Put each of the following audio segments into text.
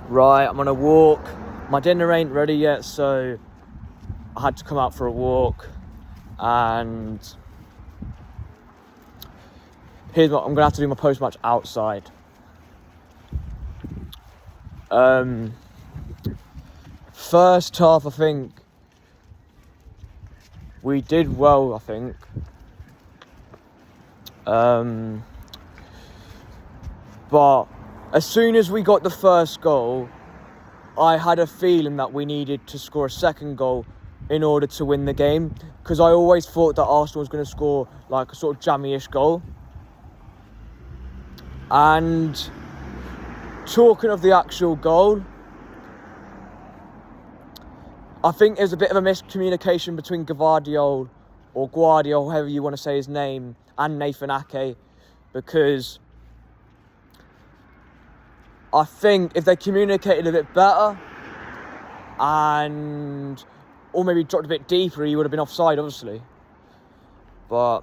Right, I'm on a walk. My dinner ain't ready yet, so I had to come out for a walk. And here's what I'm gonna have to do: my post-match outside. First half, I think we did well. I think. But as soon as we got the first goal, I had a feeling that we needed to score a second goal in order to win the game, because I always thought that Arsenal was going to score like a sort of jammy-ish goal. And talking of the actual goal, I think there's a bit of a miscommunication between Gvardiol, or Guardiola, however you want to say his name, and Nathan Ake, because I think if they communicated a bit better or maybe dropped a bit deeper, he would have been offside, obviously. But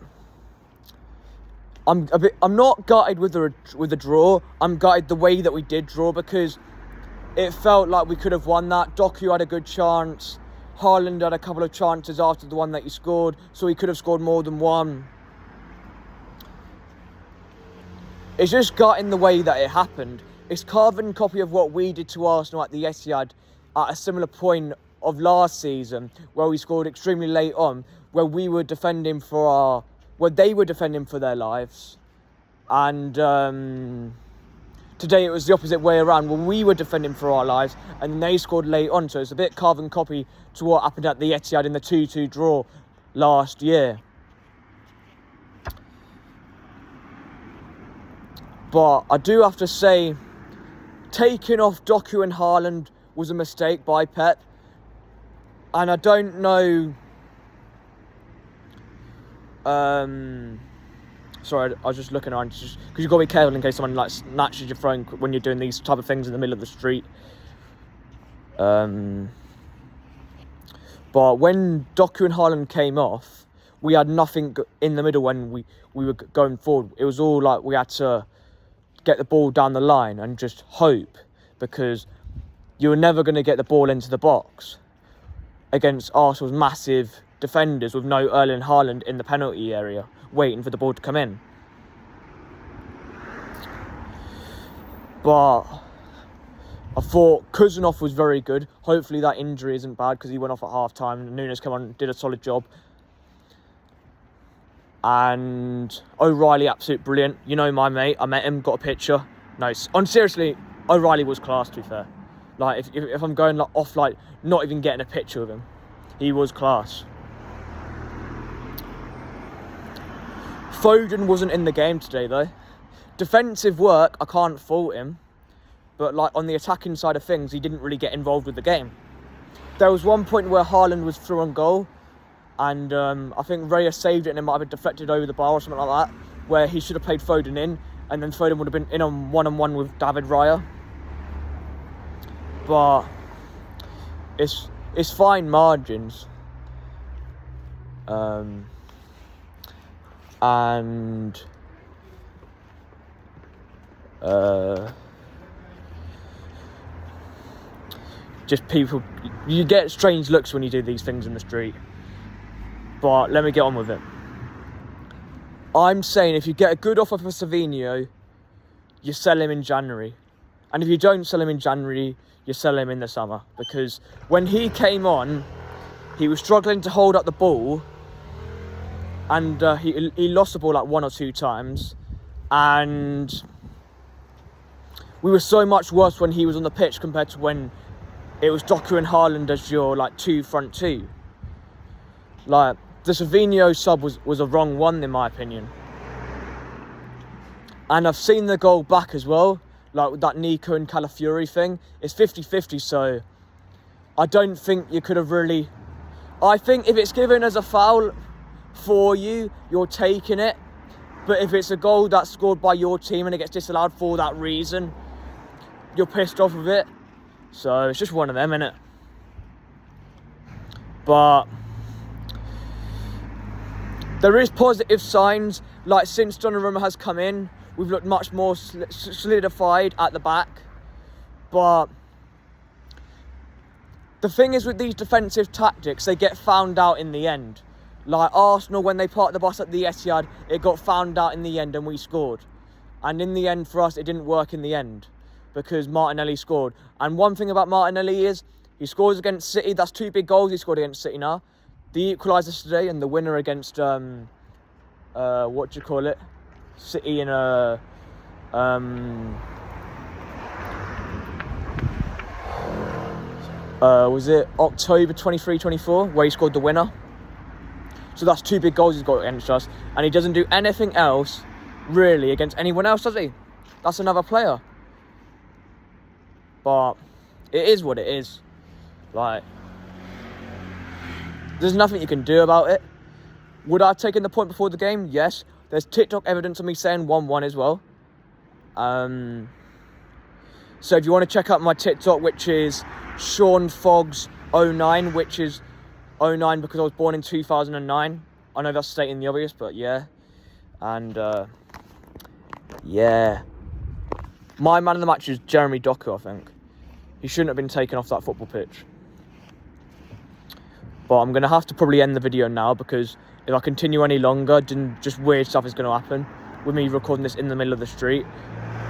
I'm not gutted with the draw. I'm gutted the way that we did draw, because it felt like we could have won that. Doku had a good chance. Haaland had a couple of chances after the one that he scored, so he could have scored more than one. It's just gutting the way that it happened. It's carbon copy of what we did to Arsenal at the Etihad at a similar point of last season, where we scored extremely late on, where they were defending for their lives. And today it was the opposite way around, where we were defending for our lives and they scored late on. So it's a bit carbon copy to what happened at the Etihad in the 2-2 draw last year. But I do have to say, taking off Doku and Haaland was a mistake by Pep. And I don't know... Sorry, I was just looking around, because you've got to be careful in case someone like snatches your phone when you're doing these type of things in the middle of the street. But when Doku and Haaland came off, we had nothing in the middle when we were going forward. It was all like we had to get the ball down the line and just hope, because you were never going to get the ball into the box against Arsenal's massive defenders with no Erling Haaland in the penalty area waiting for the ball to come in. But I thought Kuznov was very good. Hopefully that injury isn't bad, because he went off at half time and Nunes came on and did a solid job. And O'Reilly, absolute brilliant. You know my mate, I met him, got a picture. No, seriously, O'Reilly was class, to be fair. Like, if I'm going like off, like, not even getting a picture of him, he was class. Foden wasn't in the game today, though. Defensive work, I can't fault him. But, like, on the attacking side of things, he didn't really get involved with the game. There was one point where Haaland was through on goal, and I think Raya saved it and it might have been deflected over the bar or something like that, where he should have played Foden in, and then Foden would have been in on one-on-one with David Raya. But it's fine margins. Just people, you get strange looks when you do these things in the street. But let me get on with it. I'm saying if you get a good offer for Savinho, you sell him in January. And if you don't sell him in January, you sell him in the summer. Because when he came on, he was struggling to hold up the ball. And he lost the ball like one or two times. And we were so much worse when he was on the pitch compared to when it was Doku and Haaland as your like front two. Like, the Savinho sub was a wrong one in my opinion. And I've seen the goal back as well, like with that Nico and Calafiori thing. It's 50-50, so I don't think you could have really... I think if it's given as a foul for you, you're taking it. But if it's a goal that's scored by your team and it gets disallowed for that reason, you're pissed off with it. So it's just one of them, innit? But there is positive signs. Like, since Donnarumma has come in, we've looked much more solidified at the back. But The thing is with these defensive tactics, they get found out in the end. Like Arsenal, when they parked the bus at the Etihad, it got found out in the end and we scored. And in the end, for us, it didn't work in the end because Martinelli scored. And one thing about Martinelli is he scores against City. That's 2 big goals he scored against City now. The equaliser today and the winner against, what do you call it? City in a... was it October 23-24 where he scored the winner? So that's 2 big goals he's got against us, and he doesn't do anything else really against anyone else, does he? That's another player. But it is what it is. Like, there's nothing you can do about it. Would I have taken the point before the game? Yes. There's TikTok evidence of me saying 1-1 as well. So if you want to check out my TikTok, which is Sean Foggs 09, which is 09 because I was born in 2009. I know that's stating the obvious, but yeah. And yeah. My man of the match is Jeremy Doku, I think. He shouldn't have been taken off that football pitch. But I'm going to have to probably end the video now because if I continue any longer, then just weird stuff is going to happen with me recording this in the middle of the street.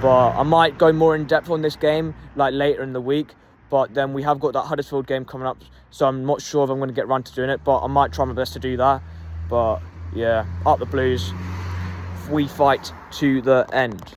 But I might go more in depth on this game like later in the week. But then we have got that Huddersfield game coming up, so I'm not sure if I'm going to get round to doing it, but I might try my best to do that. But yeah, up the Blues. We fight to the end.